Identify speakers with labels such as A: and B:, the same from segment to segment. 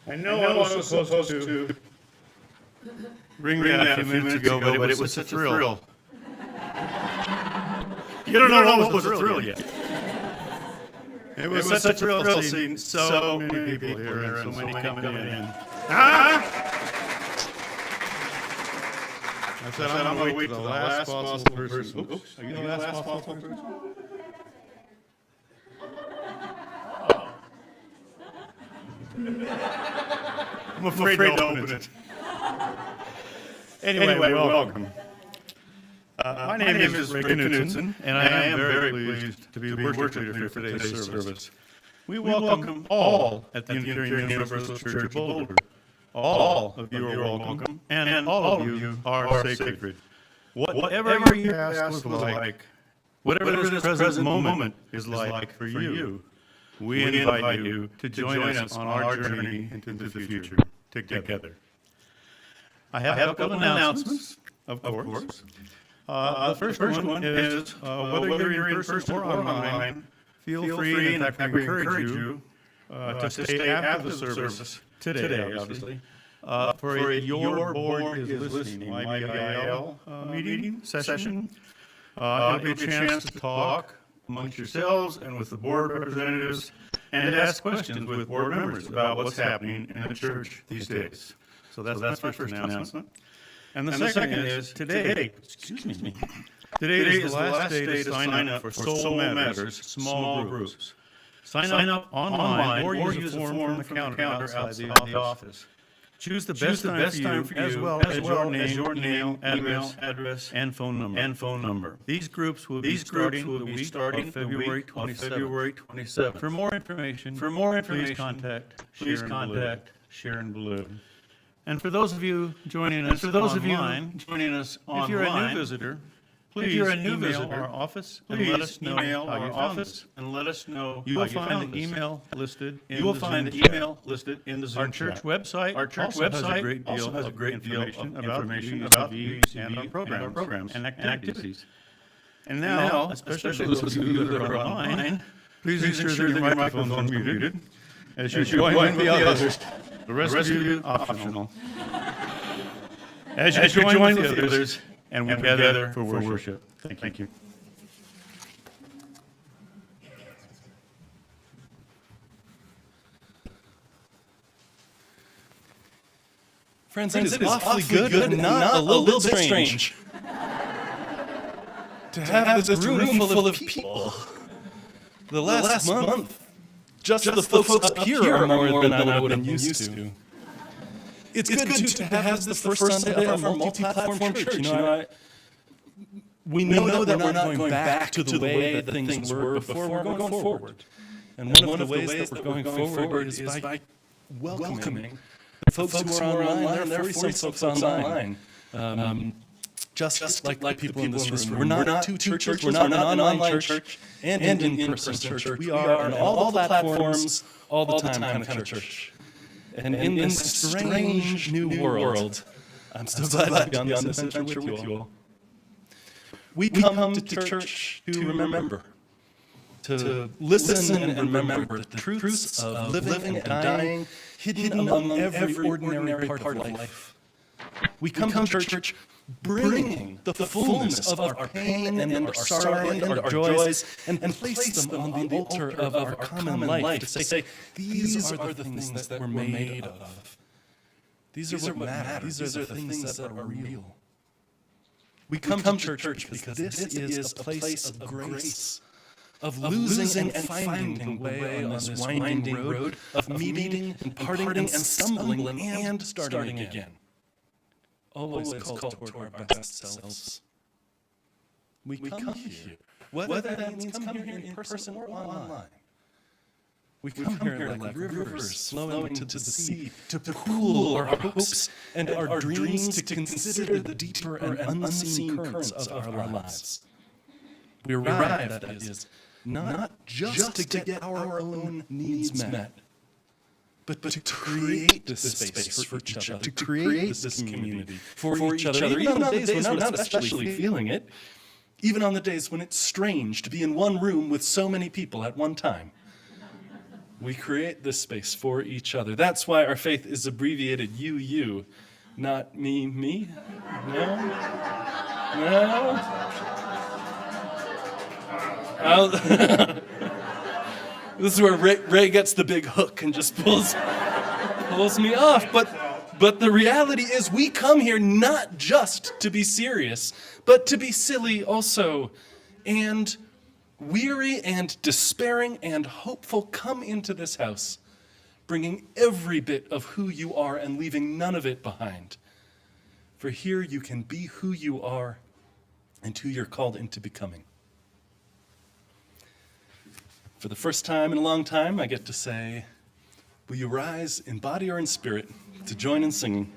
A: I know I was supposed to bring that a few minutes ago, but it was such a thrill. You don't know what was a thrill yet. It was such a thrill seeing so many people here and so many coming in. I said I'm going to wait for the last possible person. Oops, are you the last possible person? I'm afraid to open it. Anyway, welcome. My name is Rick Knudsen, and I am very pleased to be the worship leader for today's service. We welcome all at the Unitarian Universal Church of Boulder. All of you are welcome, and all of you are sacred. Whatever your past was like, whatever this present moment is like for you, we invite you to join us on our journey into the future together. I have a couple of announcements, of course. The first one is whether you're in person or online, feel free, and in fact, we encourage you to stay after the service today, obviously, for a Your Board is Listening, YBIL meeting, session. It'll be a chance to talk amongst yourselves and with the board representatives and to ask questions with board members about what's happening in the church these days. So that's my first announcement. And the second is today is the last day to sign up for Soul Matters small groups. Sign up online or use a form from the counter outside the office. Choose the best time for you, as well as your name, email, address, and phone number. These groups will be starting on February 27th. For more information, please contact Sharon Blue. And for those of you joining us online, if you're a new visitor, please email our office and let us know how you found us. You will find the email listed in the Zoom. Our church website also has a great deal of information about UCB and our programs and activities. And now, especially those of you that are online, please ensure that your microphones are muted as you join with the others. The rest of you, optional. As you join with the others, and we gather for worship. Thank you.
B: Friends, it is awfully good, but not a little bit strange to have this room full of people. The last month, just the folks up here are more than I would have been used to. It's good, too, to have this the first Sunday of our multi-platform church. We know that we're not going back to the way that things were before. We're going forward. And one of the ways that we're going forward is by welcoming the folks who are online. There are 40-some folks online. Just like people in this room. We're not two churches. We're not an online church and an in-person church. We are on all the platforms, all the time kind of church. And in this strange new world, I'm so glad to be on this adventure with you all. We come to church to remember, to listen and remember the truths of living and dying hidden among every ordinary part of life. We come to church bringing the fullness of our pain and our sorrow and our joys and place them on the altar of our common life to say, these are the things that we're made of. These are what matter. These are the things that are real. We come to church because this is a place of grace, of losing and finding the way on this winding road, of meeting and parting and stumbling and starting again. Always called toward our best selves. We come here, whether that means come here in person or online. We come here like rivers flowing to the sea to cool our hopes and our dreams, to consider the deeper and unseen currents of our lives. We arrive, that is, not just to get our own needs met, but to create this space for each other, to create this community for each other, even on the days we're not especially feeling it, even on the days when it's strange to be in one room with so many people at one time. We create this space for each other. That's why our faith is abbreviated you, not me. No? No? This is where Ray gets the big hook and just pulls me off. But the reality is we come here not just to be serious, but to be silly also. And weary and despairing and hopeful, come into this house, bringing every bit of who you are and leaving none of it behind. For here you can be who you are and who you're called into becoming. For the first time in a long time, I get to say, will you rise in body or in spirit to join in singing?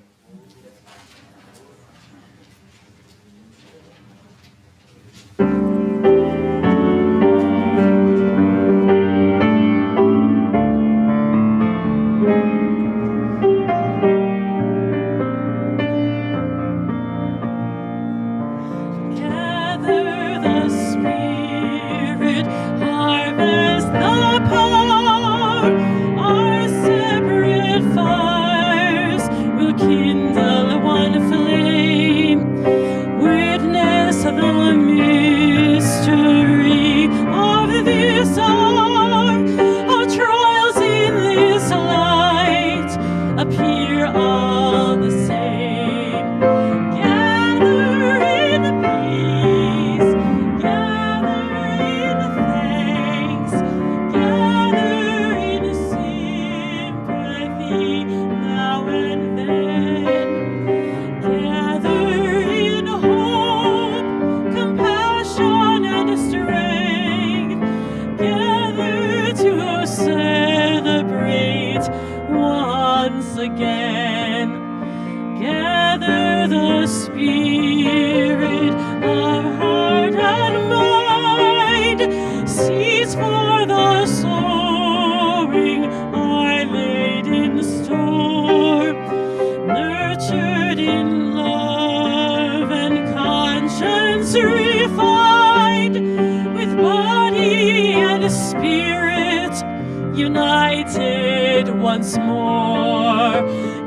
C: Once more,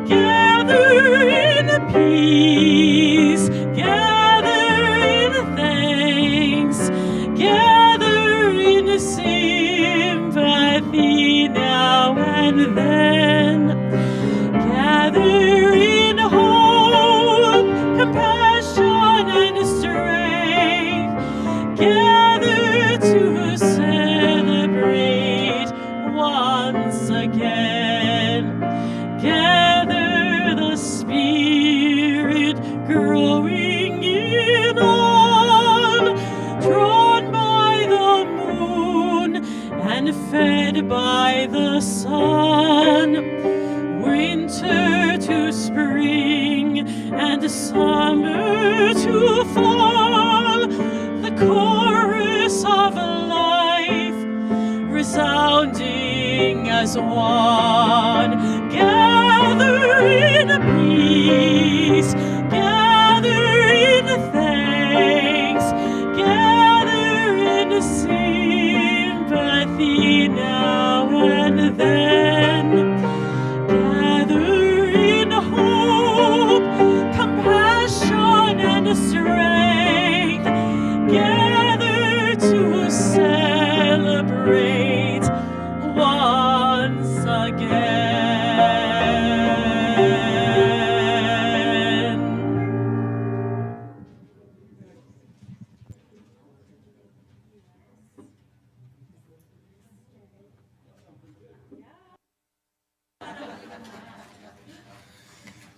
C: gather in peace, gather in thanks, gather in sympathy now and then, gather in hope, compassion and strength, gather to celebrate once again. Gather the Spirit growing in all, drawn by the moon and fed by the sun, winter to spring and summer to fall, the chorus of life resounding as one. Gather in peace, gather in thanks, gather in sympathy now and then, gather in hope, compassion and strength, gather to celebrate once again.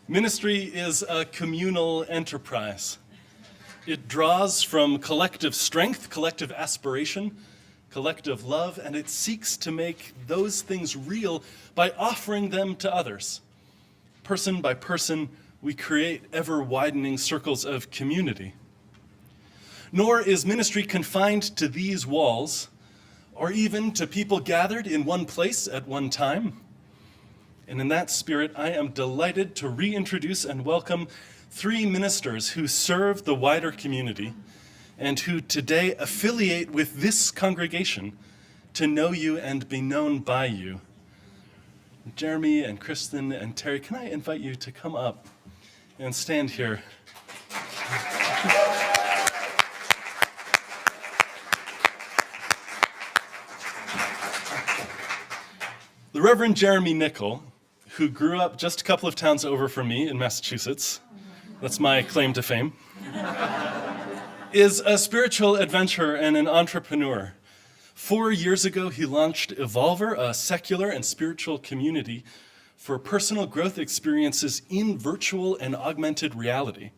B: Ministry is a communal enterprise. It draws from collective strength, collective aspiration, collective love, and it seeks to make those things real by offering them to others. Person by person, we create ever-widening circles of community. Nor is ministry confined to these walls, or even to people gathered in one place at one time. And in that spirit, I am delighted to reintroduce and welcome 3 ministers who serve the wider community and who today affiliate with this congregation to know you and be known by you. Jeremy and Kristen and Terry, can I invite you to come up and stand here? The Reverend Jeremy Nickel, who grew up just a couple of towns over from me in Massachusetts, that's my claim to fame, is a spiritual adventurer and an entrepreneur. 4 years ago, he launched Evolver, a secular and spiritual community for personal growth experiences in virtual and augmented reality.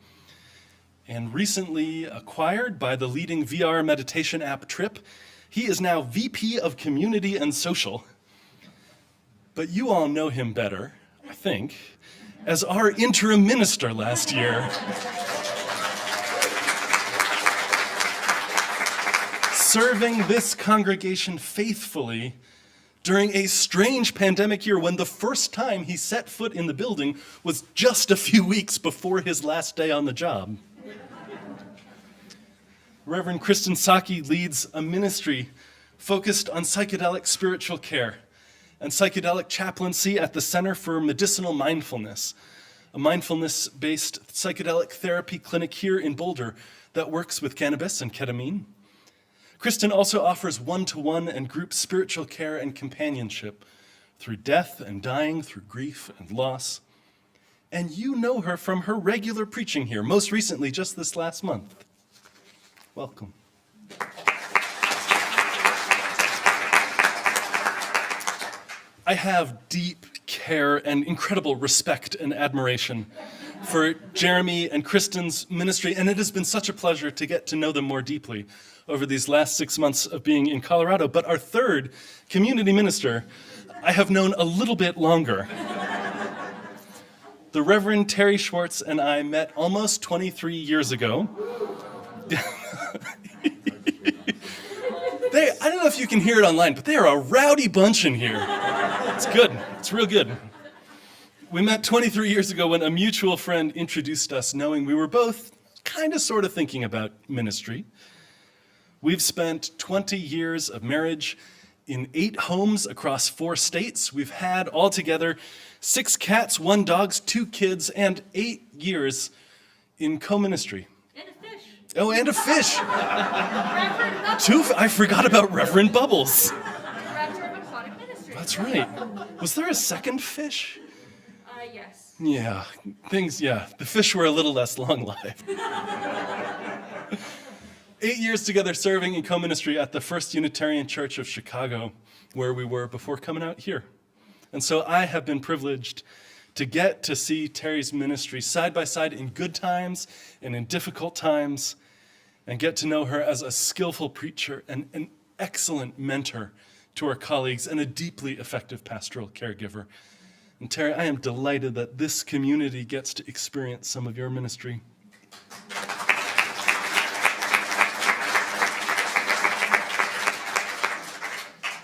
B: And recently acquired by the leading VR meditation app Trip, he is now VP of Community and Social. But you all know him better, I think, as our interim minister last year. Serving this congregation faithfully during a strange pandemic year when the first time he set foot in the building was just a few weeks before his last day on the job. Reverend Kristen Saki leads a ministry focused on psychedelic spiritual care and psychedelic chaplaincy at the Center for Medicinal Mindfulness, a mindfulness-based psychedelic therapy clinic here in Boulder that works with cannabis and ketamine. Kristen also offers one-to-one and group spiritual care and companionship through death and dying, through grief and loss. And you know her from her regular preaching here, most recently just this last month. Welcome. I have deep care and incredible respect and admiration for Jeremy and Kristen's ministry, and it has been such a pleasure to get to know them more deeply over these last 6 months of being in Colorado. But our third community minister, I have known a little bit longer. The Reverend Terry Schwartz and I met almost 23 years ago. I don't know if you can hear it online, but they are a rowdy bunch in here. It's good. It's real good. We met 23 years ago when a mutual friend introduced us, knowing we were both kind of sort of thinking about ministry. We've spent 20 years of marriage in 8 homes across 4 states. We've had altogether 6 cats, 1 dog, 2 kids, and 8 years in co-ministry.
C: And a fish.
B: Oh, and a fish.
C: Reverend Bubbles.
B: I forgot about Reverend Bubbles.
C: Director of Aquatic Ministry.
B: That's right. Was there a second fish?
C: Yes.
B: Yeah, the fish were a little less long-lived. 8 years together serving in co-ministry at the First Unitarian Church of Chicago, where we were before coming out here. And so I have been privileged to get to see Terry's ministry side by side in good times and in difficult times, and get to know her as a skillful preacher and an excellent mentor to our colleagues and a deeply effective pastoral caregiver. And Terry, I am delighted that this community gets to experience some of your ministry.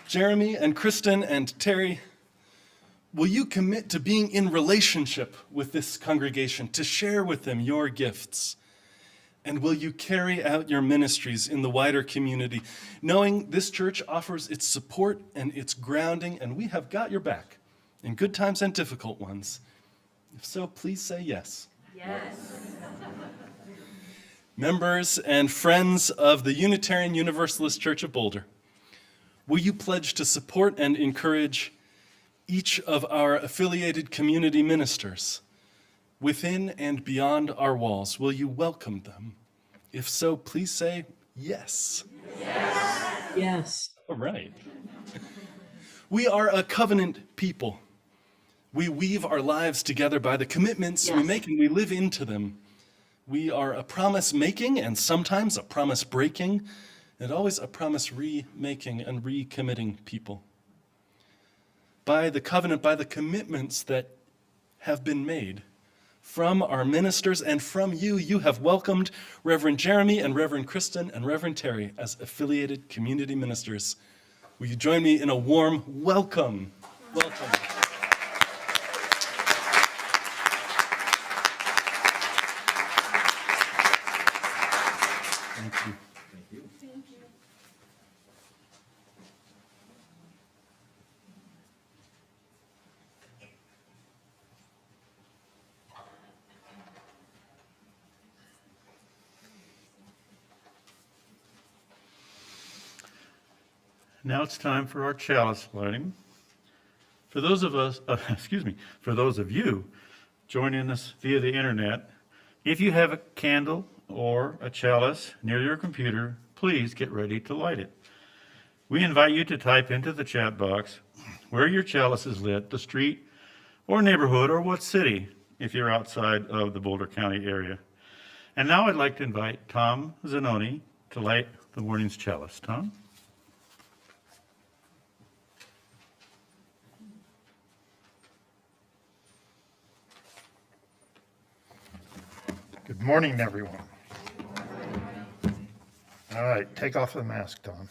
B: Jeremy and Kristen and Terry, will you commit to being in relationship with this congregation, to share with them your gifts? And will you carry out your ministries in the wider community, knowing this church offers its support and its grounding, and we have got your back in good times and difficult ones? If so, please say yes.
C: Yes.
B: Members and friends of the Unitarian Universalist Church of Boulder, will you pledge to support and encourage each of our affiliated community ministers within and beyond our walls? Will you welcome them? If so, please say yes.
D: Yes.
B: All right. We are a covenant people. We weave our lives together by the commitments we make, and we live into them. We are a promise-making and sometimes a promise-breaking, and always a promise-remaking and recommitting people. By the covenant, by the commitments that have been made from our ministers and from you, you have welcomed Reverend Jeremy and Reverend Kristen and Reverend Terry as affiliated community ministers. Will you join me in a warm welcome? Welcome. Thank you.
A: Now it's time for our chalice lighting. For those of us, for those of you joining us via the internet, if you have a candle or a chalice near your computer, please get ready to light it. We invite you to type into the chat box where your chalice is lit, the street or neighborhood or what city, if you're outside of the Boulder County area. And now I'd like to invite Tom Zanoni to light the morning's chalice. Tom?
E: Good morning, everyone. All right, take off the mask, Tom.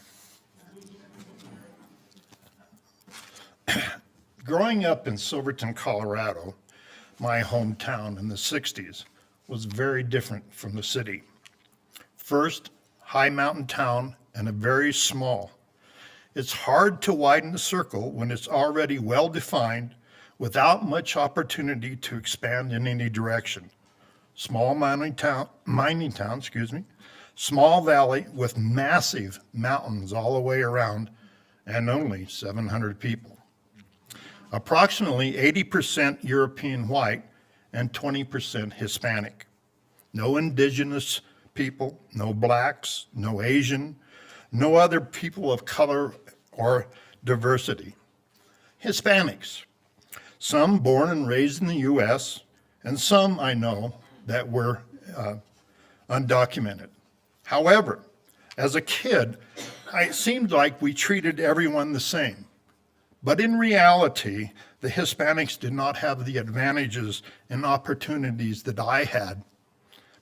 E: Growing up in Silverton, Colorado, my hometown in the 60s, was very different from the city. First, high mountain town and a very small. It's hard to widen the circle when it's already well defined without much opportunity to expand in any direction. Small mining town, small valley with massive mountains all the way around and only 700 people. Approximately 80% European white and 20% Hispanic. No indigenous people, no blacks, no Asian, no other people of color or diversity. Hispanics, some born and raised in the US, and some I know that were undocumented. However, as a kid, it seemed like we treated everyone the same. But in reality, the Hispanics did not have the advantages and opportunities that I had,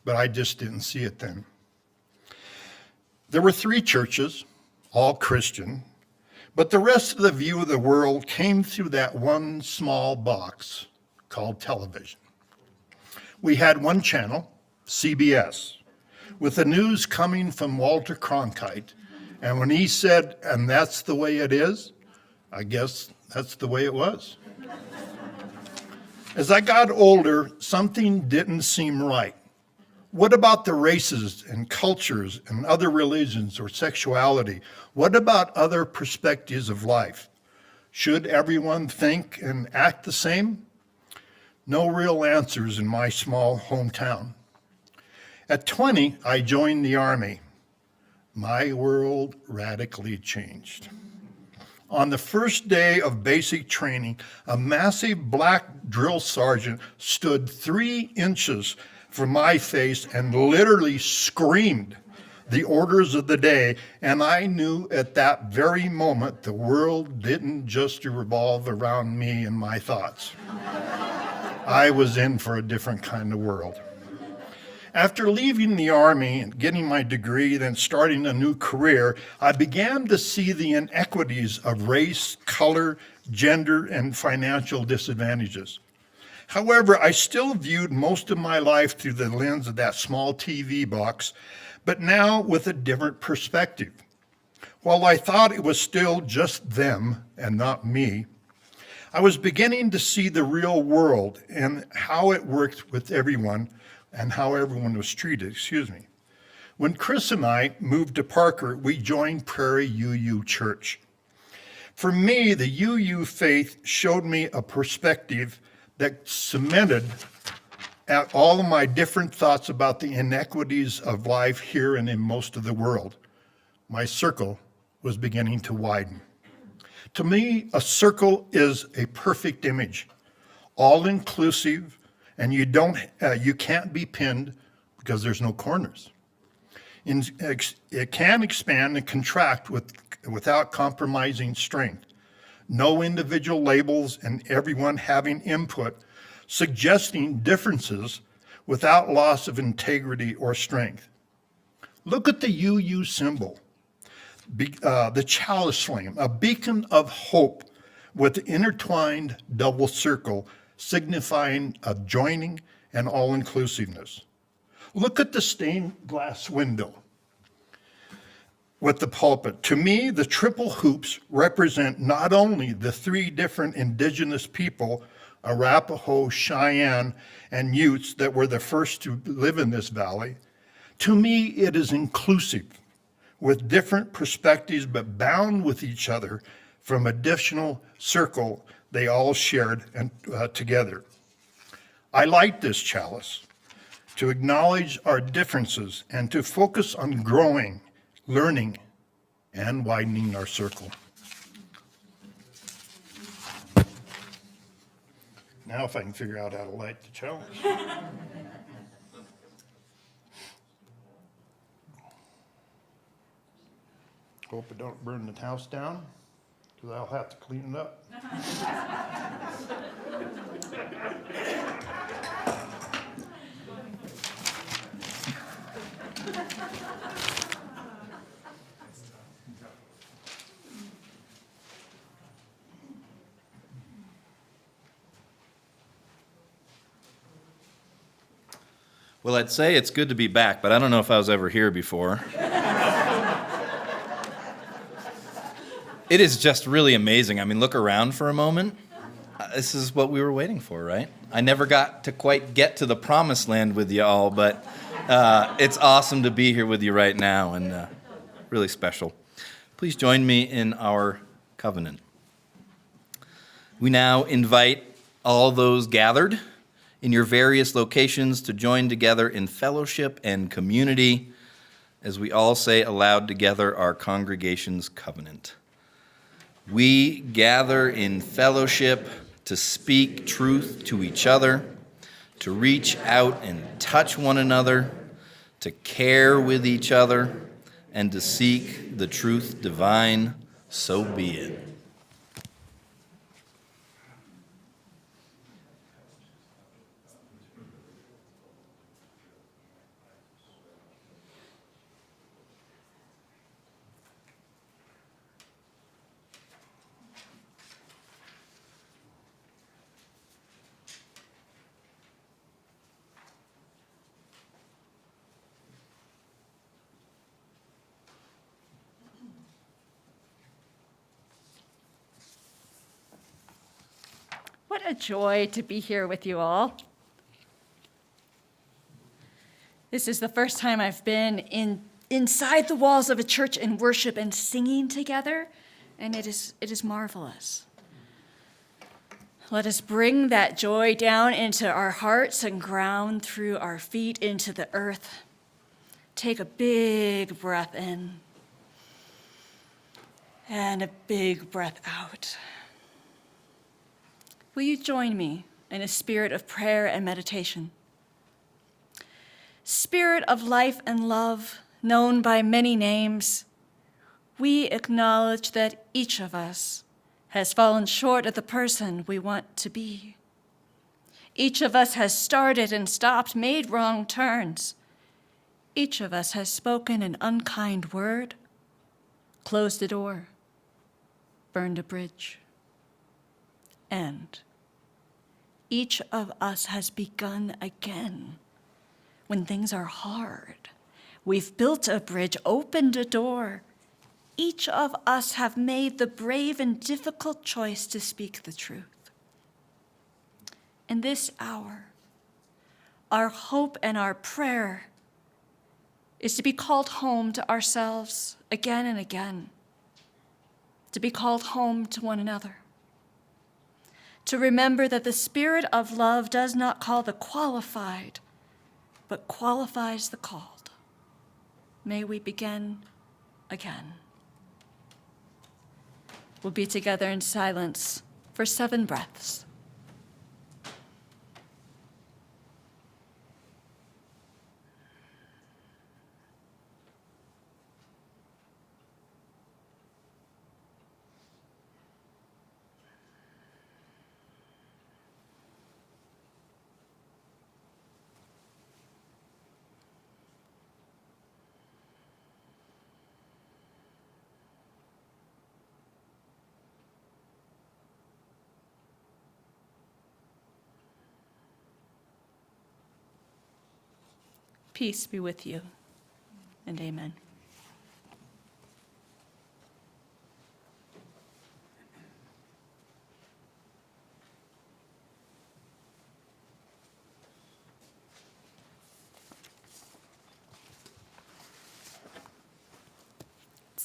E: but I just didn't see it then. There were 3 churches, all Christian, but the rest of the view of the world came through that one small box called television. We had one channel, CBS, with the news coming from Walter Cronkite, and when he said, "And that's the way it is," I guess that's the way it was. As I got older, something didn't seem right. What about the races and cultures and other religions or sexuality? What about other perspectives of life? Should everyone think and act the same? No real answers in my small hometown. At 20, I joined the Army. My world radically changed. On the first day of basic training, a massive black drill sergeant stood 3 inches from my face and literally screamed the orders of the day, and I knew at that very moment the world didn't just revolve around me and my thoughts. I was in for a different kind of world. After leaving the Army and getting my degree, then starting a new career, I began to see the inequities of race, color, gender, and financial disadvantages. However, I still viewed most of my life through the lens of that small TV box, but now with a different perspective. While I thought it was still just them and not me, I was beginning to see the real world and how it worked with everyone and how everyone was treated, When Chris and I moved to Parker, we joined Prairie UU Church. For me, the UU faith showed me a perspective that cemented at all of my different thoughts about the inequities of life here and in most of the world. My circle was beginning to widen. To me, a circle is a perfect image, all-inclusive, and you can't be pinned because there's no corners. It can expand and contract without compromising strength. No individual labels and everyone having input, suggesting differences without loss of integrity or strength. Look at the UU symbol, the chalice flame, a beacon of hope with intertwined double circle signifying a joining and all-inclusiveness. Look at the stained glass window with the pulpit. To me, the triple hoops represent not only the 3 different indigenous people, Arapaho, Cheyenne, and Utes, that were the first to live in this valley. To me, it is inclusive, with different perspectives but bound with each other from additional circle they all shared and together. I like this chalice, to acknowledge our differences and to focus on growing, learning, and widening our circle. Now if I can figure out how to light the chalice. Hope it don't burn the house down, because I'll have to clean it up.
F: Well, I'd say it's good to be back, but I don't know if I was ever here before. It is just really amazing. I mean, look around for a moment. This is what we were waiting for, right? I never got to quite get to the promised land with you all, but it's awesome to be here with you right now, and really special. Please join me in our covenant. We now invite all those gathered in your various locations to join together in fellowship and community as we all say aloud together our congregation's covenant. We gather in fellowship to speak truth to each other, to reach out and touch one another, to care with each other, and to seek the truth divine. So be it.
G: What a joy to be here with you all. This is the first time I've been inside the walls of a church in worship and singing together, and it is marvelous. Let us bring that joy down into our hearts and ground through our feet into the earth. Take a big breath in and a big breath out. Will you join me in a spirit of prayer and meditation? Spirit of life and love, known by many names, we acknowledge that each of us has fallen short of the person we want to be. Each of us has started and stopped, made wrong turns. Each of us has spoken an unkind word, closed a door, burned a bridge. And each of us has begun again when things are hard. We've built a bridge, opened a door. Each of us have made the brave and difficult choice to speak the truth. In this hour, our hope and our prayer is to be called home to ourselves again and again, to be called home to one another. To remember that the spirit of love does not call the qualified, but qualifies the called. May we begin again. We'll be together in silence for 7 breaths. Peace be with you, and amen.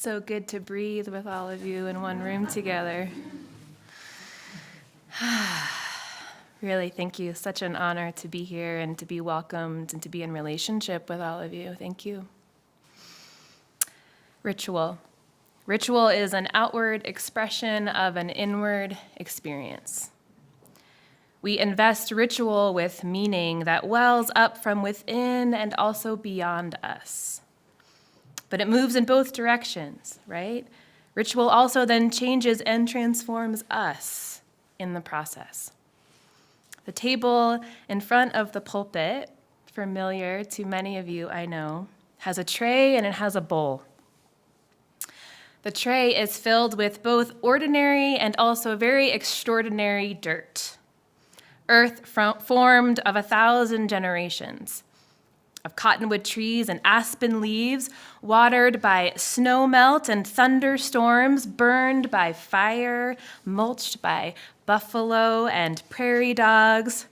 H: so good to breathe with all of you in one room together. Really, thank you. Such an honor to be here and to be welcomed and to be in relationship with all of you. Thank you. Ritual. Ritual is an outward expression of an inward experience. We invest ritual with meaning that wells up from within and also beyond us. But it moves in both directions, right? Ritual also then changes and transforms us in the process. The table in front of the pulpit, familiar to many of you, I know, has a tray and it has a bowl. The tray is filled with both ordinary and also very extraordinary dirt. Earth formed of 1,000 generations, of cottonwood trees and aspen leaves, watered by snow melt and thunderstorms, burned by fire, mulched by buffalo and prairie dogs.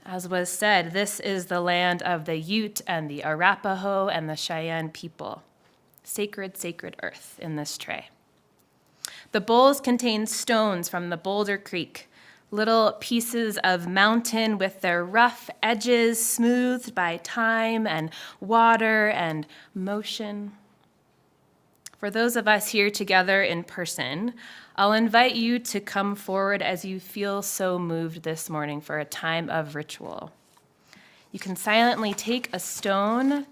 H: As was said, this is the land of the Ute and the Arapaho and the Cheyenne people. Sacred, sacred earth in this tray. The bowls contain stones from the Boulder Creek, little pieces of mountain with their rough edges smoothed by time and water and motion. For those of us here together in person, I'll invite you to come forward as you feel so moved this morning for a time of ritual. You can silently take a stone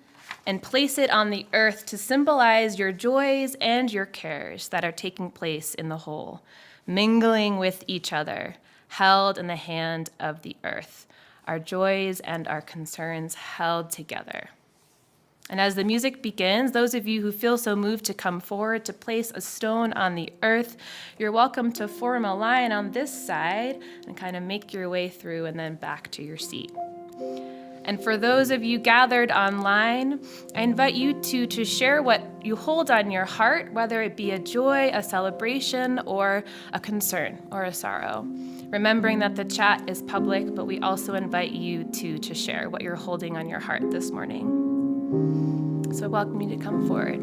H: and place it on the earth to symbolize your joys and your cares that are taking place in the whole, mingling with each other, held in the hand of the earth, our joys and our concerns held together. And as the music begins, those of you who feel so moved to come forward to place a stone on the earth, you're welcome to form a line on this side and kind of make your way through and then back to your seat. And for those of you gathered online, I invite you to share what you hold on your heart, whether it be a joy, a celebration, or a concern or a sorrow. Remembering that the chat is public, but we also invite you to share what you're holding on your heart this morning. So I welcome you to come forward.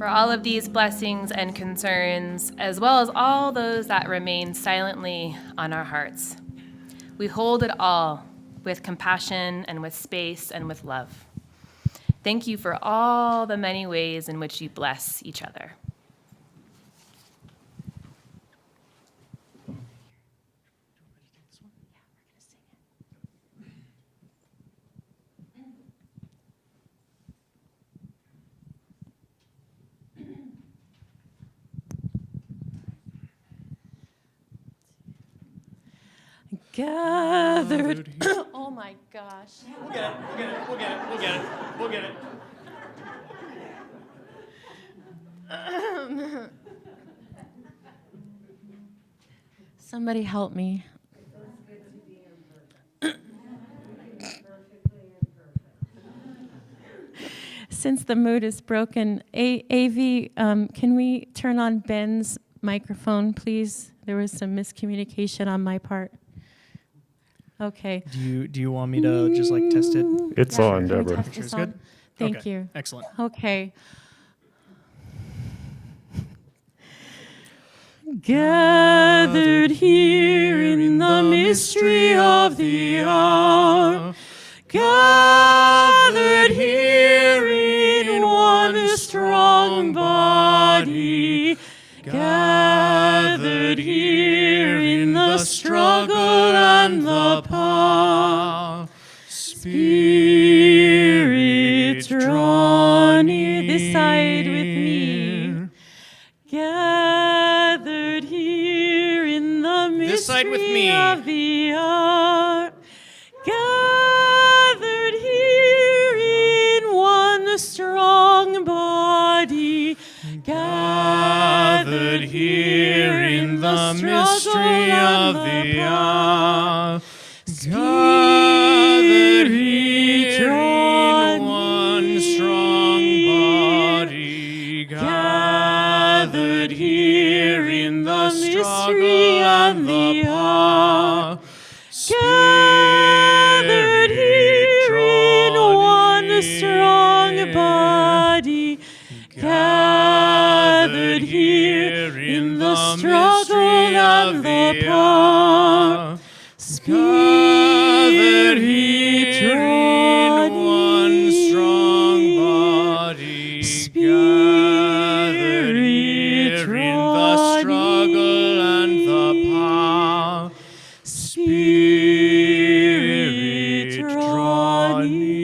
H: for all of these blessings and concerns, as well as all those that remain silently on our hearts. We hold it all with compassion and with space and with love. Thank you for all the many ways in which you bless each other.
I: Gathered. Oh my gosh.
B: We'll get it.
I: Somebody help me. Since the mood is broken, AV, can we turn on Ben's microphone, please? There was some miscommunication on my part. Okay.
J: Do you want me to just like test it?
K: It's
I: Yeah,
K: on,
I: can we
K: Deborah.
I: test
J: Make sure
I: this
J: it's
I: on?
J: good?
I: Thank
J: Okay,
I: you.
J: excellent.
I: Okay. Gathered here in the mystery of the hour, gathered here in one strong body, gathered here in the struggle and the power. Spirit, draw near this side with me. Gathered here in the
J: This side with
I: mystery
J: me.
I: of the hour. Gathered here in one strong body. Gathered here in the mystery of the hour. Gathered here in one strong body. Gathered here in the mystery and the power. Gathered here in one strong body. Gathered here in the struggle and the power. Spirit, draw in one strong body. Gathered here in the struggle and the power. Spirit, draw near.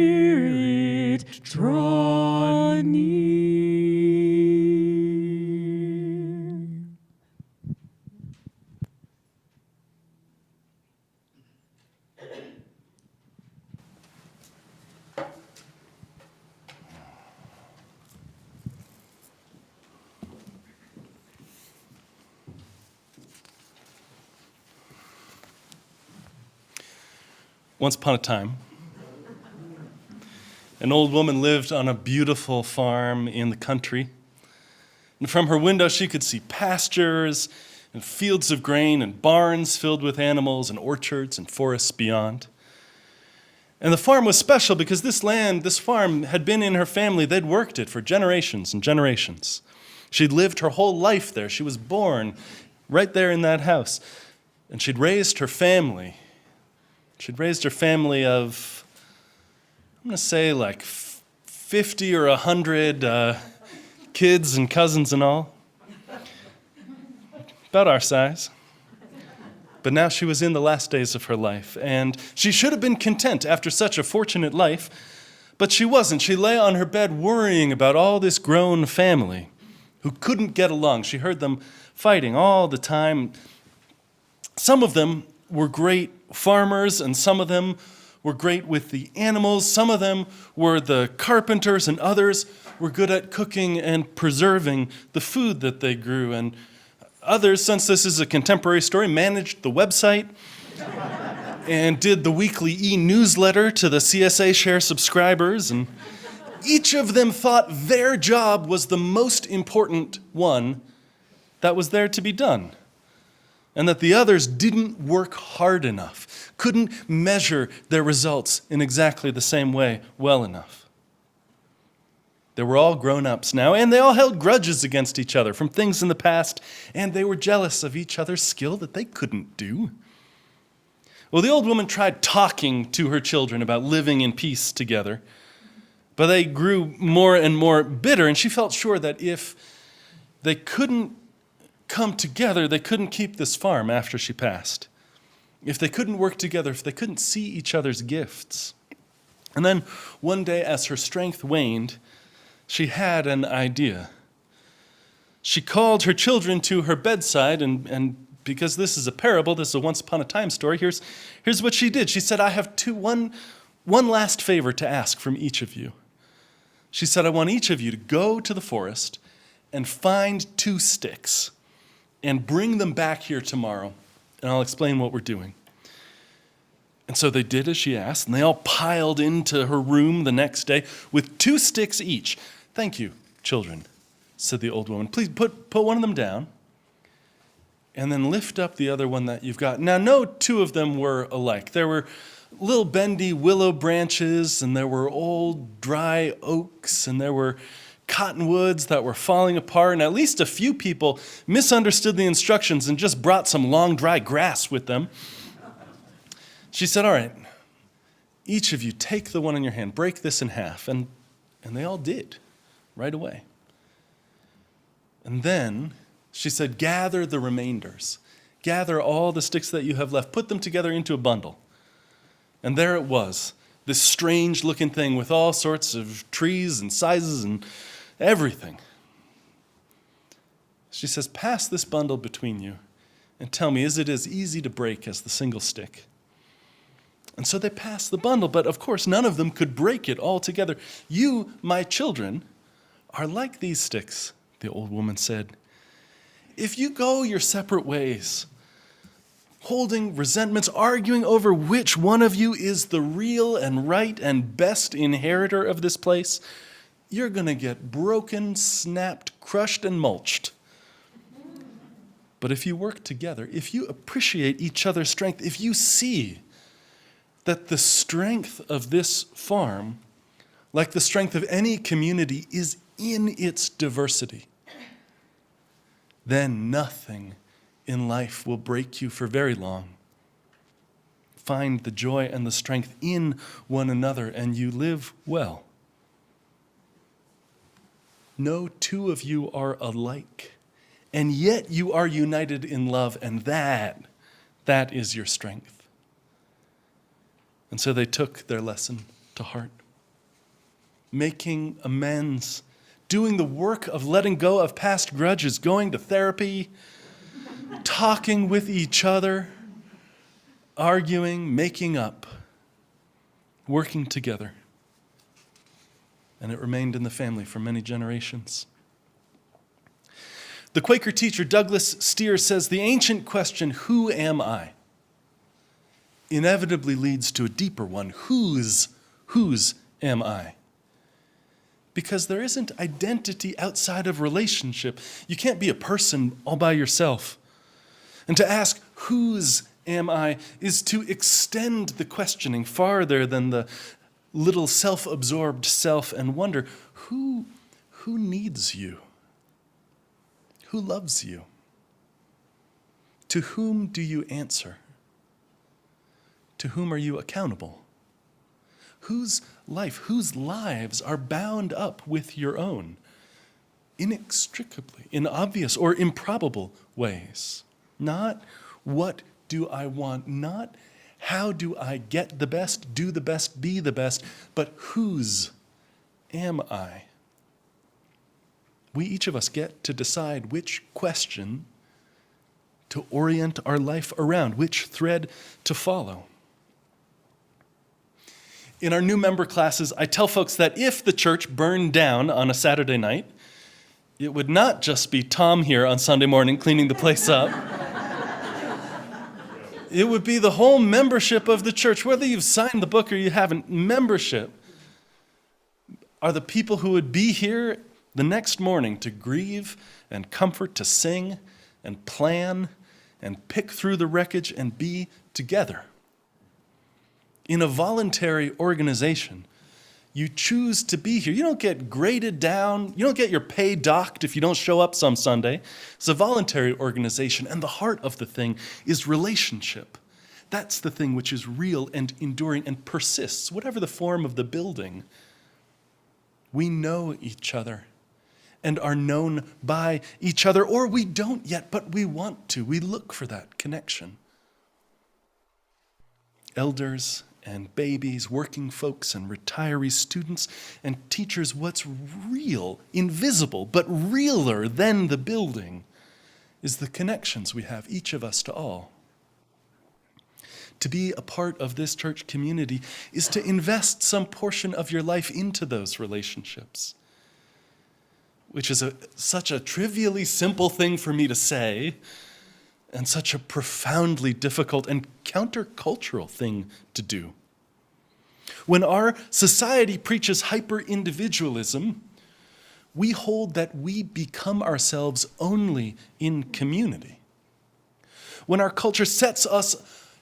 I: Spirit, draw near.
B: Once upon a time, an old woman lived on a beautiful farm in the country. And from her window, she could see pastures and fields of grain and barns filled with animals and orchards and forests beyond. And the farm was special because this farm had been in her family. They'd worked it for generations and generations. She'd lived her whole life there. She was born right there in that house. And she'd raised her family. She'd raised her family of, I'm going to say like 50 or 100 kids and cousins and all. About our size. But now she was in the last days of her life, and she should have been content after such a fortunate life, but she wasn't. She lay on her bed worrying about all this grown family who couldn't get along. She heard them fighting all the time. Some of them were great farmers, and some of them were great with the animals. Some of them were the carpenters, and others were good at cooking and preserving the food that they grew. And others, since this is a contemporary story, managed the website and did the weekly e-newsletter to the CSA Share subscribers. And each of them thought their job was the most important one that was there to be done. and that the others didn't work hard enough, couldn't measure their results in exactly the same way well enough. They were all grown-ups now, and they all held grudges against each other from things in the past, and they were jealous of each other's skill that they couldn't do. Well, the old woman tried talking to her children about living in peace together, but they grew more and more bitter, and she felt sure that if they couldn't come together, they couldn't keep this farm after she passed. If they couldn't work together, if they couldn't see each other's gifts. And then one day, as her strength waned, she had an idea. She called her children to her bedside, and because this is a parable, this is a once upon a time story, here's what she did. She said, I have one last favor to ask from each of you. She said, I want each of you to go to the forest and find 2 sticks and bring them back here tomorrow, and I'll explain what we're doing. And so they did as she asked, and they all piled into her room the next day with 2 sticks each. Thank you, children, said the old woman. Please put one of them down, and then lift up the other one that you've got. Now, no 2 of them were alike. There were little bendy willow branches, and there were old dry oaks, and there were cottonwoods that were falling apart, and at least a few people misunderstood the instructions and just brought some long dry grass with them. She said, all right, each of you take the one in your hand, break this in half, and they all did right away. And then she said, gather the remainders, gather all the sticks that you have left, put them together into a bundle. And there it was, this strange looking thing with all sorts of trees and sizes and everything. She says, pass this bundle between you and tell me, is it as easy to break as the single stick? And so they passed the bundle, but of course none of them could break it all together. You, my children, are like these sticks, the old woman said. If you go your separate ways, holding resentments, arguing over which one of you is the real and right and best inheritor of this place, you're going to get broken, snapped, crushed, and mulched. But if you work together, if you appreciate each other's strength, if you see that the strength of this farm, like the strength of any community, is in its diversity, then nothing in life will break you for very long. Find the joy and the strength in one another, and you live well. No 2 of you are alike, and yet you are united in love, and that is your strength. And so they took their lesson to heart, making amends, doing the work of letting go of past grudges, going to therapy, talking with each other, arguing, making up, working together. And it remained in the family for many generations. The Quaker teacher Douglas Steere says the ancient question, who am I, inevitably leads to a deeper one, whose am I? Because there isn't identity outside of relationship. You can't be a person all by yourself. And to ask, whose am I, is to extend the questioning farther than the little self-absorbed self and wonder, who needs you? Who loves you? To whom do you answer? To whom are you accountable? Whose life, whose lives are bound up with your own, inextricably, in obvious or improbable ways? Not what do I want, not how do I get the best, do the best, be the best, but whose am I? We, each of us, get to decide which question to orient our life around, which thread to follow. In our new member classes, I tell folks that if the church burned down on a Saturday night, it would not just be Tom here on Sunday morning cleaning the place up. It would be the whole membership of the church, whether you've signed the book or you haven't. Membership are the people who would be here the next morning to grieve and comfort, to sing and plan and pick through the wreckage and be together. In a voluntary organization, you choose to be here. You don't get graded down. You don't get your pay docked if you don't show up some Sunday. It's a voluntary organization, and the heart of the thing is relationship. That's the thing which is real and enduring and persists, whatever the form of the building. We know each other and are known by each other, or we don't yet, but we want to. We look for that connection. Elders and babies, working folks and retirees, students and teachers, what's real, invisible, but realer than the building is the connections we have, each of us to all. To be a part of this church community is to invest some portion of your life into those relationships, which is such a trivially simple thing for me to say, and such a profoundly difficult and countercultural thing to do. When our society preaches hyper-individualism, we hold that we become ourselves only in community. When our culture sets us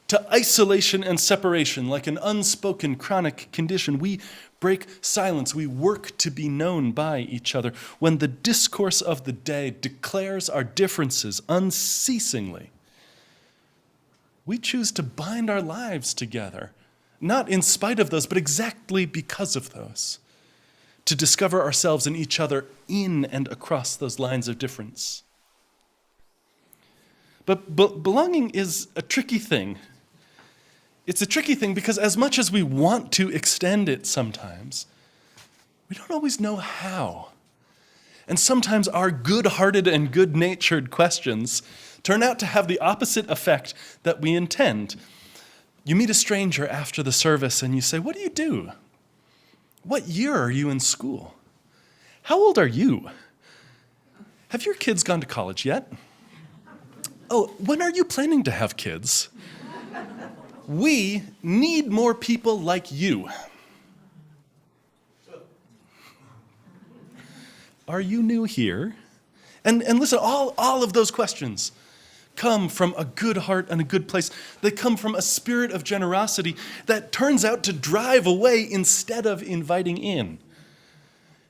B: to isolation and separation like an unspoken chronic condition, we break silence, we work to be known by each other. When the discourse of the day declares our differences unceasingly, we choose to bind our lives together, not in spite of those, but exactly because of those, to discover ourselves and each other in and across those lines of difference. But belonging is a tricky thing. It's a tricky thing because as much as we want to extend it sometimes, we don't always know how. And sometimes our good-hearted and good-natured questions turn out to have the opposite effect that we intend. You meet a stranger after the service and you say, "What do you do? What year are you in school? How old are you? Have your kids gone to college yet? Oh, when are you planning to have kids? We need more people like you. Are you new here?" And listen, all of those questions come from a good heart and a good place. They come from a spirit of generosity that turns out to drive away instead of inviting in.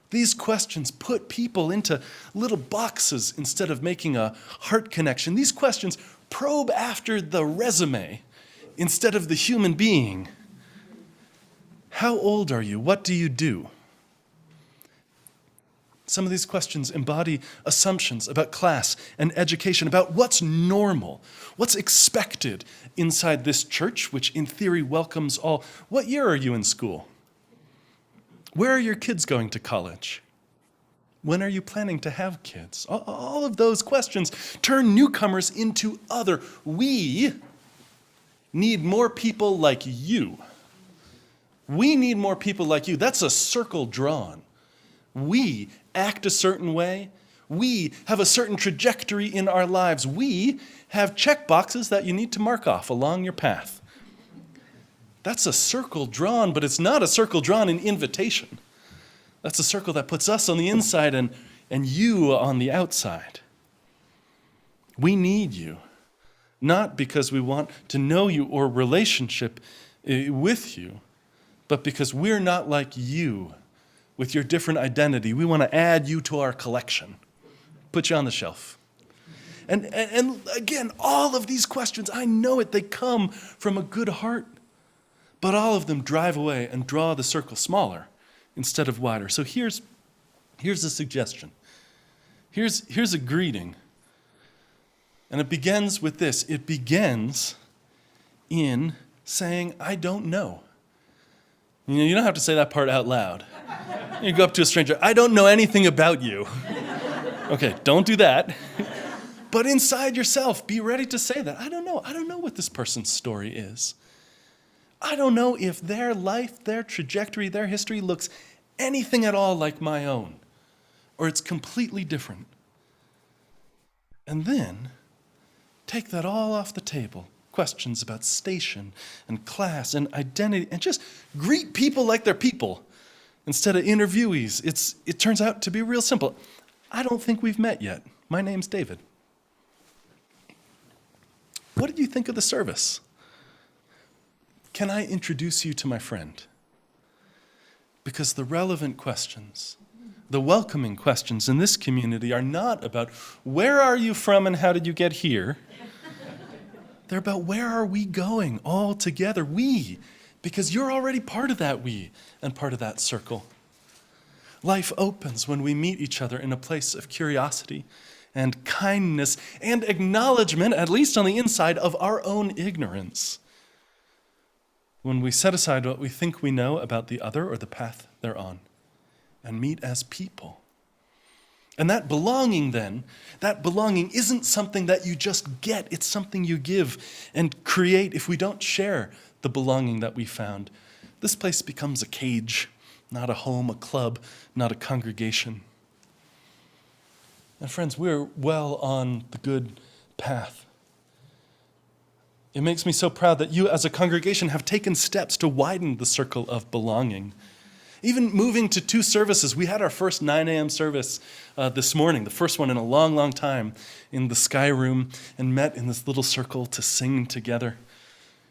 B: These questions put people into little boxes instead of making a heart connection. These questions probe after the resume instead of the human being. How old are you? What do you do? Some of these questions embody assumptions about class and education, about what's normal, what's expected inside this church, which in theory welcomes all. What year are you in school? Where are your kids going to college? When are you planning to have kids? All of those questions turn newcomers into other. We need more people like you. We need more people like you. That's a circle drawn. We act a certain way. We have a certain trajectory in our lives. We have check boxes that you need to mark off along your path. That's a circle drawn, but it's not a circle drawn in invitation. That's a circle that puts us on the inside and you on the outside. We need you, not because we want to know you or relationship with you, but because we're not like you. With your different identity, we want to add you to our collection, put you on the shelf. And again, all of these questions, I know it, they come from a good heart, but all of them drive away and draw the circle smaller instead of wider. So here's a suggestion. Here's a greeting. And it begins with this. It begins in saying, "I don't know." You don't have to say that part out loud. You go up to a stranger, "I don't know anything about you." Okay, don't do that. But inside yourself, be ready to say that. I don't know. I don't know what this person's story is. I don't know if their life, their trajectory, their history looks anything at all like my own, or it's completely different. And then take that all off the table. Questions about station and class and identity, and just greet people like they're people instead of interviewees. It turns out to be real simple. I don't think we've met yet. My name's David. what did you think of the service? Can I introduce you to my friend? Because the relevant questions, the welcoming questions in this community are not about where are you from and how did you get here? They're about where are we going all together, we, because you're already part of that we and part of that circle. Life opens when we meet each other in a place of curiosity and kindness and acknowledgement, at least on the inside, of our own ignorance. When we set aside what we think we know about the other or the path they're on and meet as people. And that belonging then, that belonging isn't something that you just get, it's something you give and create. If we don't share the belonging that we found, this place becomes a cage, not a home, a club, not a congregation. And friends, we're well on the good path. It makes me so proud that you as a congregation have taken steps to widen the circle of belonging. Even moving to 2 services. We had our first 9 a.m. service this morning, the first one in a long, long time, in the Sky Room, and met in this little circle to sing together.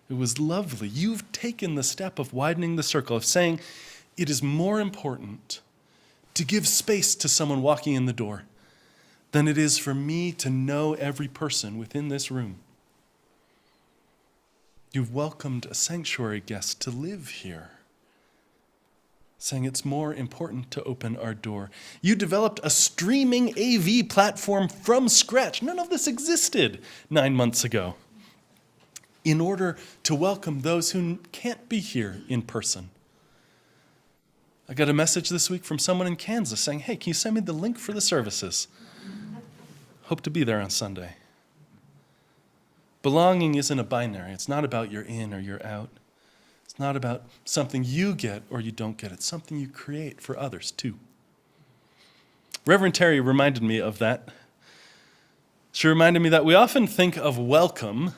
B: It was lovely. You've taken the step of widening the circle, of saying it is more important to give space to someone walking in the door than it is for me to know every person within this room. You've welcomed a sanctuary guest to live here, saying it's more important to open our door. You developed a streaming AV platform from scratch. None of this existed 9 months ago, in order to welcome those who can't be here in person. I got a message this week from someone in Kansas saying, hey, can you send me the link for the services? Hope to be there on Sunday. Belonging isn't a binary. It's not about you're in or you're out. It's not about something you get or you don't get. It's something you create for others too. Reverend Terry reminded me of that. She reminded me that we often think of welcome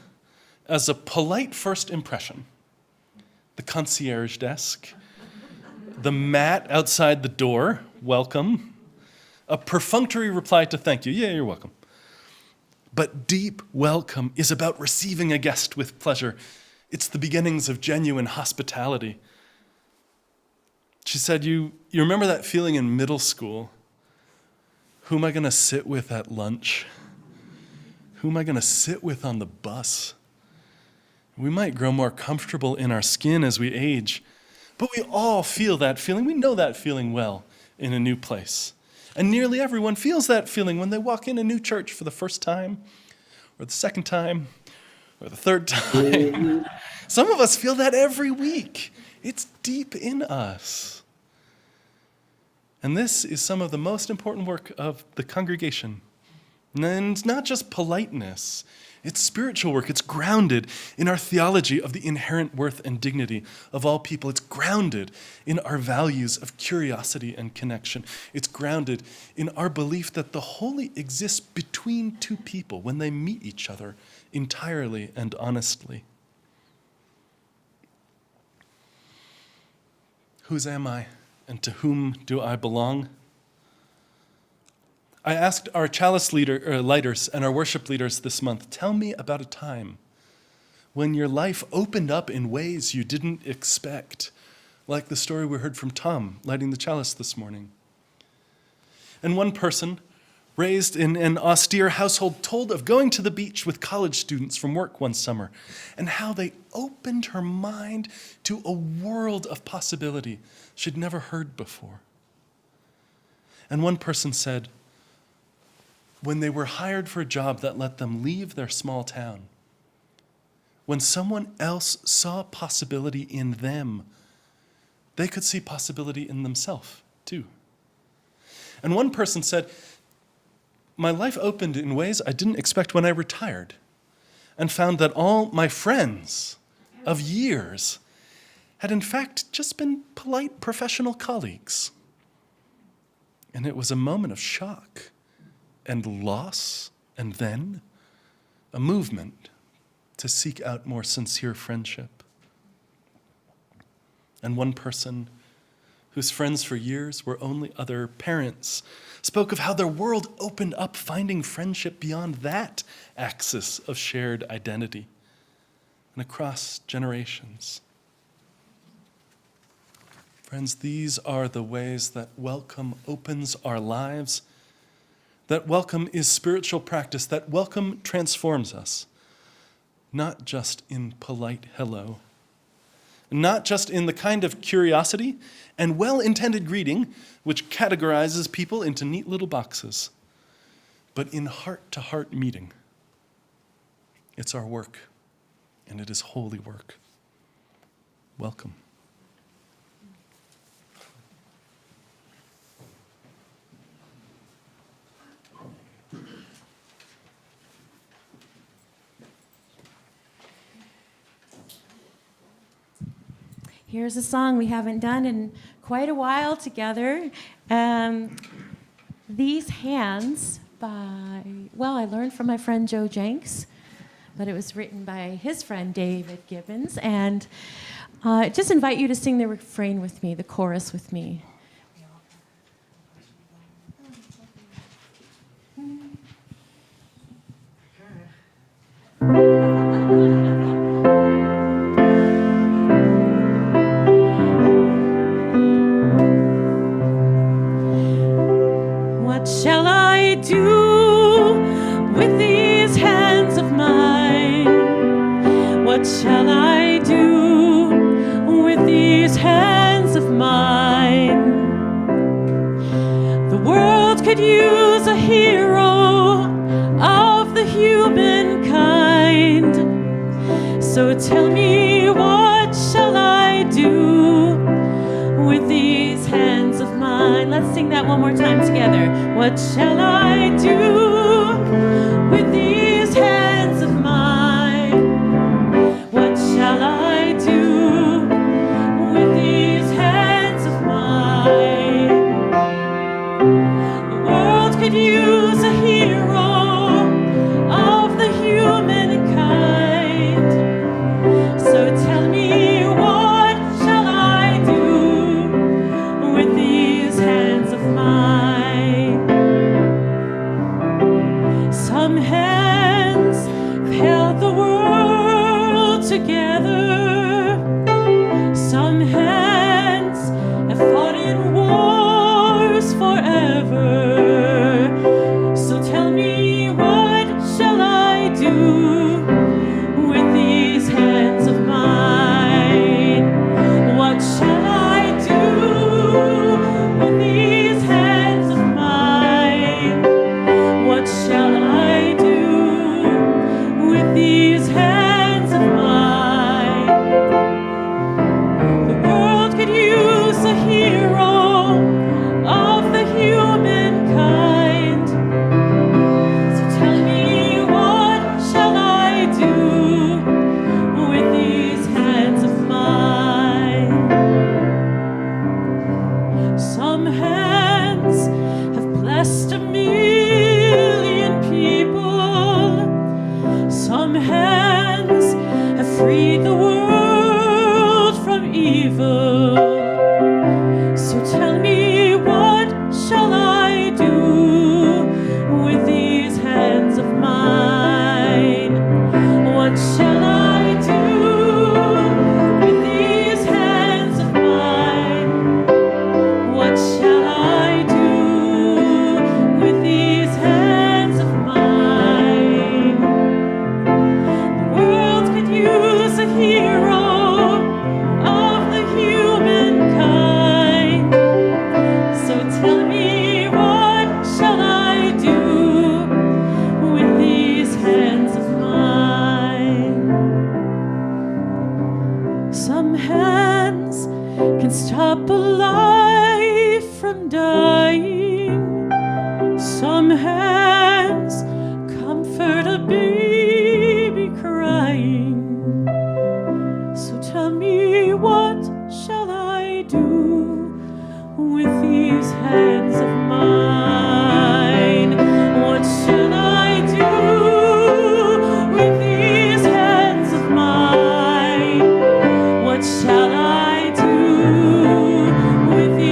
B: as a polite first impression. The concierge desk, the mat outside the door, welcome. A perfunctory reply to thank you, yeah, you're welcome. But deep welcome is about receiving a guest with pleasure. It's the beginnings of genuine hospitality. She said, you remember that feeling in middle school? Who am I going to sit with at lunch? Who am I going to sit with on the bus? We might grow more comfortable in our skin as we age, but we all feel that feeling. We know that feeling well in a new place. And nearly everyone feels that feeling when they walk in a new church for the first time, or the second time, or the third time. Some of us feel that every week. It's deep in us. And this is some of the most important work of the congregation. And it's not just politeness. It's spiritual work. It's grounded in our theology of the inherent worth and dignity of all people. It's grounded in our values of curiosity and connection. It's grounded in our belief that the holy exists between 2 people when they meet each other entirely and honestly. Whose am I, and to whom do I belong? I asked our chalice lighters and our worship leaders this month, tell me about a time when your life opened up in ways you didn't expect, like the story we heard from Tom lighting the chalice this morning. And one person, raised in an austere household, told of going to the beach with college students from work one summer and how they opened her mind to a world of possibility she'd never heard before. And one person said, when they were hired for a job that let them leave their small town, when someone else saw possibility in them, they could see possibility in themselves too. And one person said, my life opened in ways I didn't expect when I retired and found that all my friends of years had in fact just been polite professional colleagues. And it was a moment of shock and loss, and then a movement to seek out more sincere friendship. And one person whose friends for years were only other parents, spoke of how their world opened up, finding friendship beyond that axis of shared identity and across generations. Friends, these are the ways that welcome opens our lives, that welcome is spiritual practice, that welcome transforms us, not just in polite hello, not just in the kind of curiosity and well-intended greeting which categorizes people into neat little boxes, but in heart-to-heart meeting. It's our work, and it is holy work. Welcome.
I: Here's a song we haven't done in quite a while together. These Hands by, well, I learned from my friend Joe Jenks, but it was written by his friend David Gibbons. And just invite you to sing the refrain with me, the chorus with me.
K: What shall I do with these hands of mine? What shall I do with these hands of mine? The world could use a hero of the humankind. So tell me, what shall I do with these hands of mine? Let's sing that one more time together. What shall I do with these hands of mine? What shall I do with these hands of mine? The world could use a hero of the humankind. So tell me, what shall I do with these hands of mine? Some hands have held the world together. Some hands have fought in wars forever. So tell me, what shall I do with these hands of mine? What shall I do with these hands of mine? What shall I do with these hands of mine? The world could use a hero of the humankind. So tell me, what shall I do with these hands of mine? Some hands have blessed a million people. Some hands have freed the world from evil. So tell me, what shall I do with these hands of mine? What shall I do with these hands of mine? What shall I do with these hands of mine? The world could use a hero of the humankind. So tell me, what shall I do with these hands of mine? Some hands can stop a life from dying. Some hands comfort a baby crying. So tell me, what shall I do with these hands of mine? What shall I do with these hands of mine? What shall I do with these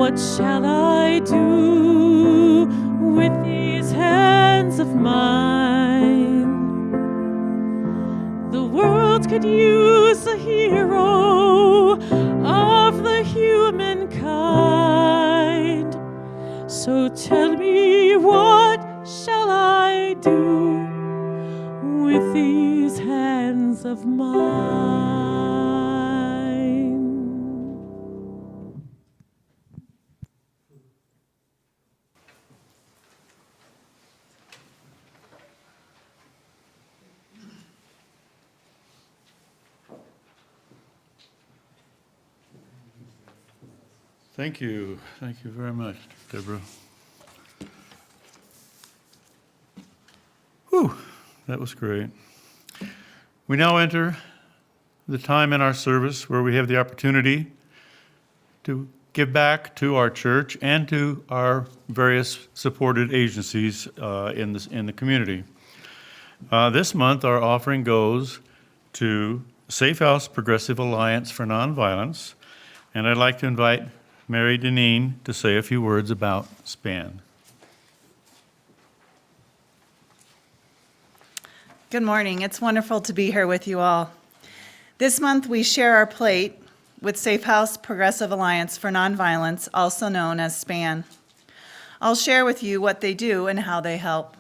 K: what shall I do with these hands of mine? The world could use a hero of the humankind. So tell me, what shall I do with these hands of mine?
A: Thank you. Thank you very much, Deborah. Whew, that was great. We now enter the time in our service where we have the opportunity to give back to our church and to our various supported agencies in the community. This month, our offering goes to Safe House Progressive Alliance for Nonviolence, and I'd like to invite Mary Deneen to say a few words about SPAN.
L: Good morning. It's wonderful to be here with you all. This month we share our plate with Safe House Progressive Alliance for Nonviolence, also known as SPAN. I'll share with you what they do and how they help.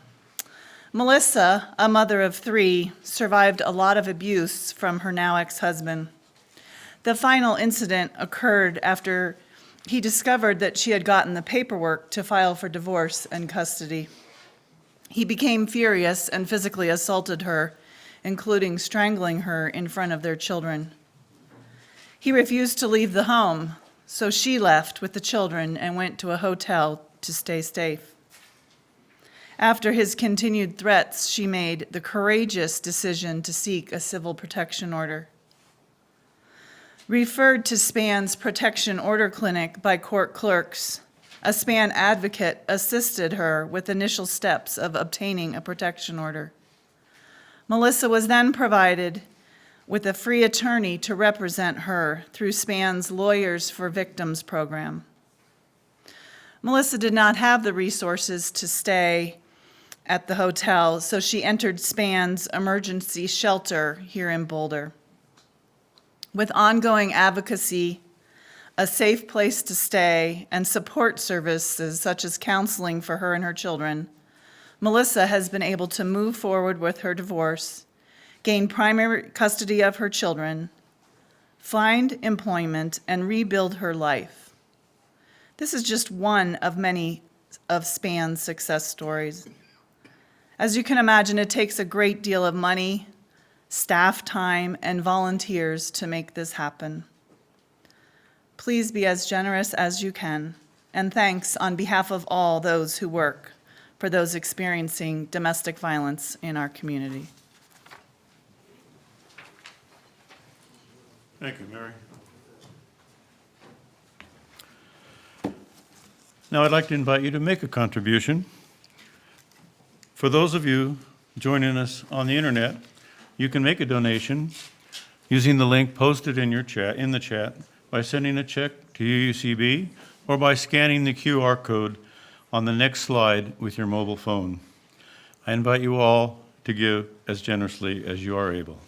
L: Melissa, a mother of 3, survived a lot of abuse from her now ex-husband. The final incident occurred after he discovered that she had gotten the paperwork to file for divorce and custody. He became furious and physically assaulted her, including strangling her in front of their children. He refused to leave the home, so she left with the children and went to a hotel to stay safe. After his continued threats, she made the courageous decision to seek a civil protection order. Referred to SPAN's protection order clinic by court clerks, a SPAN advocate assisted her with initial steps of obtaining a protection order. Melissa was then provided with a free attorney to represent her through SPAN's Lawyers for Victims program. Melissa did not have the resources to stay at the hotel, so she entered SPAN's emergency shelter here in Boulder. With ongoing advocacy, a safe place to stay, and support services such as counseling for her and her children, Melissa has been able to move forward with her divorce, gain primary custody of her children, find employment, and rebuild her life. This is just one of many of SPAN's success stories. As you can imagine, it takes a great deal of money, staff time, and volunteers to make this happen. Please be as generous as you can, and thanks on behalf of all those who work for those experiencing domestic violence in our community.
A: Thank you, Mary. Now I'd like to invite you to make a contribution. For those of you joining us on the internet, you can make a donation using the link posted in the chat by sending a check to UUCB or by scanning the QR code on the next slide with your mobile phone. I invite you all to give as generously as you are able.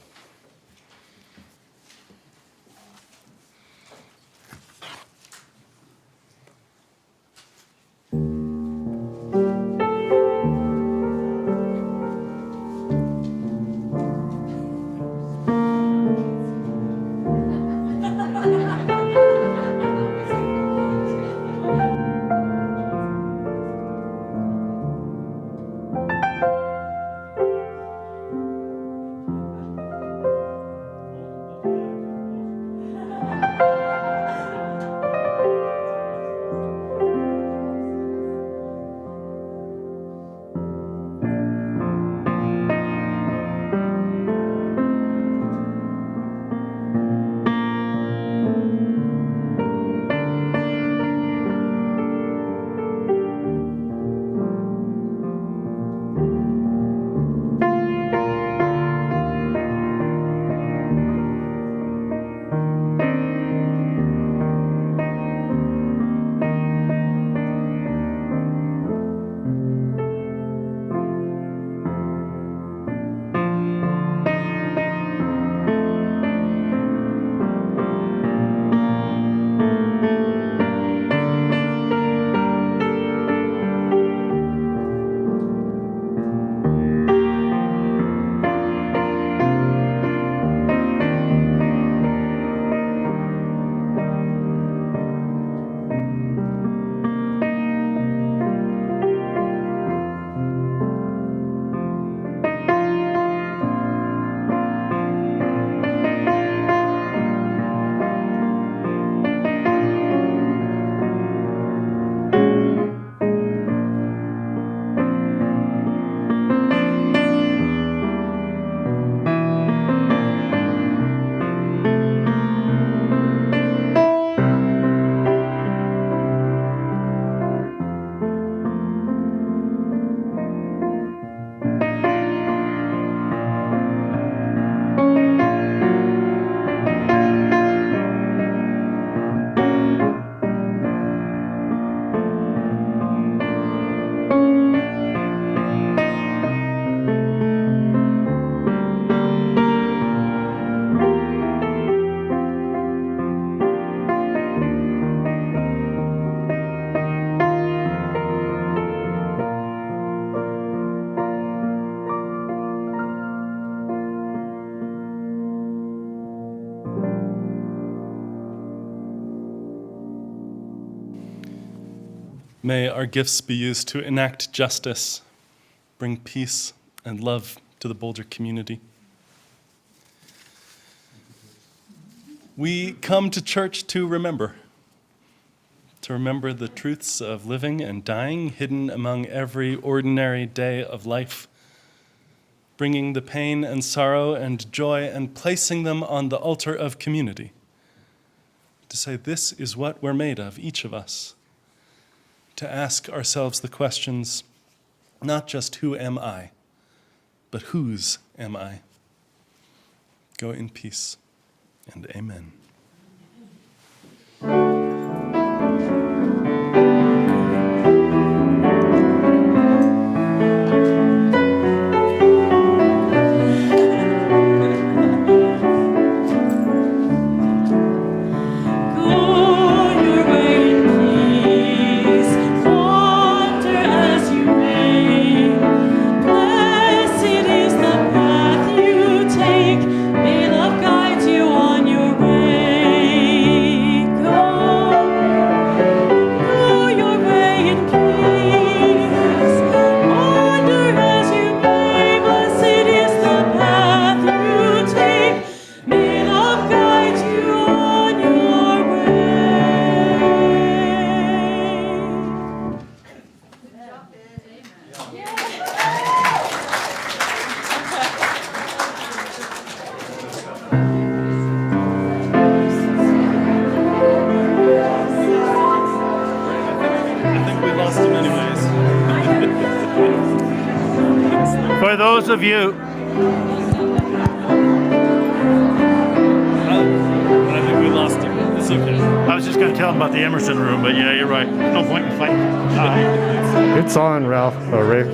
B: May our gifts be used to enact justice, bring peace and love to the Boulder community. We come to church to remember the truths of living and dying hidden among every ordinary day of life, bringing the pain and sorrow and joy and placing them on the altar of community. To say this is what we're made of, each of us. To ask ourselves the questions, not just who am I, but whose am I? Go in peace, and amen.
A: For those of you,
B: I think we lost him. It's okay.
A: I was just going to tell them about the Emerson room, but yeah, you're right. No point in fighting.
M: It's on, Ralph. Ray.